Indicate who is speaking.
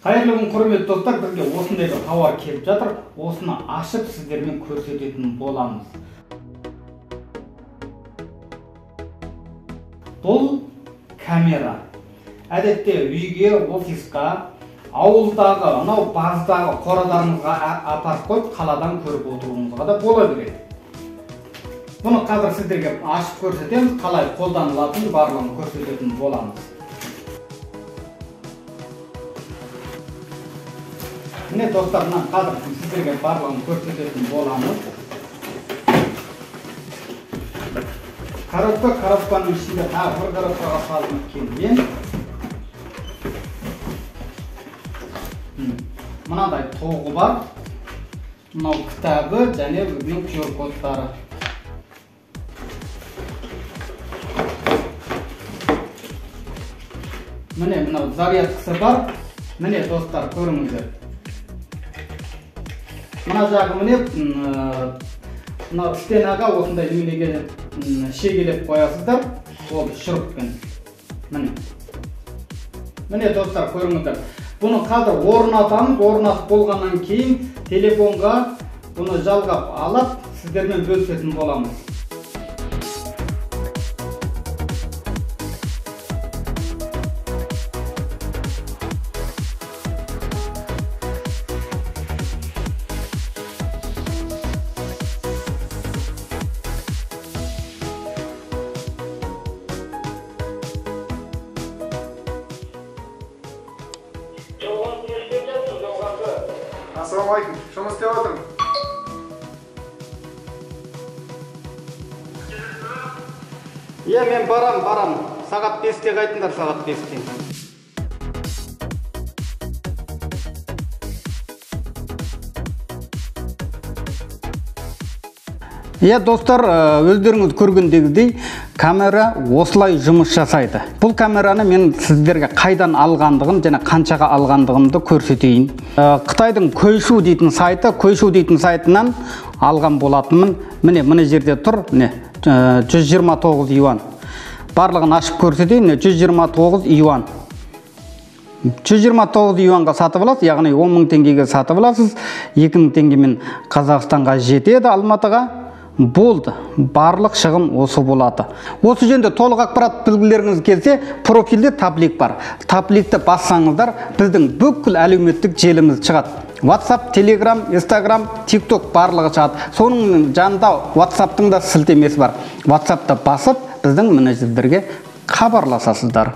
Speaker 1: Қайырлы күн құрметті достар, бізге осындай бір тауар келіп жатыр. Осыны ашып сіздермен көрсететін боламыз. Бұл камера. Әдетте үйге, офисқа, ауылдағы, анау баздағы қорадарыңызға апарып қойып, қаладан көріп отыруыңызға да бола береді. Бұны қазір сіздерге ашып көрсетеміз, қалай қолданылатынын барлығын көрсететін боламыз. Міне достар, мына қазір сіздерге барлығын көрсететін боламыз. Коробканың ішінде тағы бір коробкаға салынып келген. Мынадай тоғы бар. Мынау кітабы және өзінің QR кодтары. Міне мынау зарядкасы бар. Міне достар, көріңіздер. Мына жағы міне мына стенаға осындай неменеге шегелеп қоясыздар. Ол шұрықпен. Міне достар, көріңіздер. Бұны қазір орнатамыз. Орнатып болғаннан кейін телефонға бұны жалғап алып, сіздермен бөлісетін боламыз.
Speaker 2: Ассалаумағалейкум, жұмыс істеп отырмын.
Speaker 1: Мен барам. Сағат 5-те қайтыңдар, сағат 5-те. Достар, өздеріңіз көргендегідей камера осылай жұмыс жасайды. Бұл камераны мен сіздерге қайдан алғандығын және қаншаға алғандығымды көрсетейін. Қытайдың Көйшу дейтін сайтынан алған болатынмын. Міне жерде тұр, 129 юан. Барлығын ашып көрсетейін, 129 юан. 129 юанға сатып аласыз, яғни 10 мың теңгеге сатып аласыз. 2 мың теңгемен Қазақстанға жетеді, Алматыға. Болды. Барлық шығын осы болады. Осы жөнінде толық ақпарат білгілеріңіз келсе, профилде таблик бар. Табликті бассаңыздар, біздің бүкіл әлеуметтік желіміз шығады. WhatsApp, Telegram, Instagram, TikTok барлығы шығады. Соның жанында WhatsApp'тың да сілтемесі бар. WhatsApp'та басып, біздің менеджерлерге хабарласасыздар.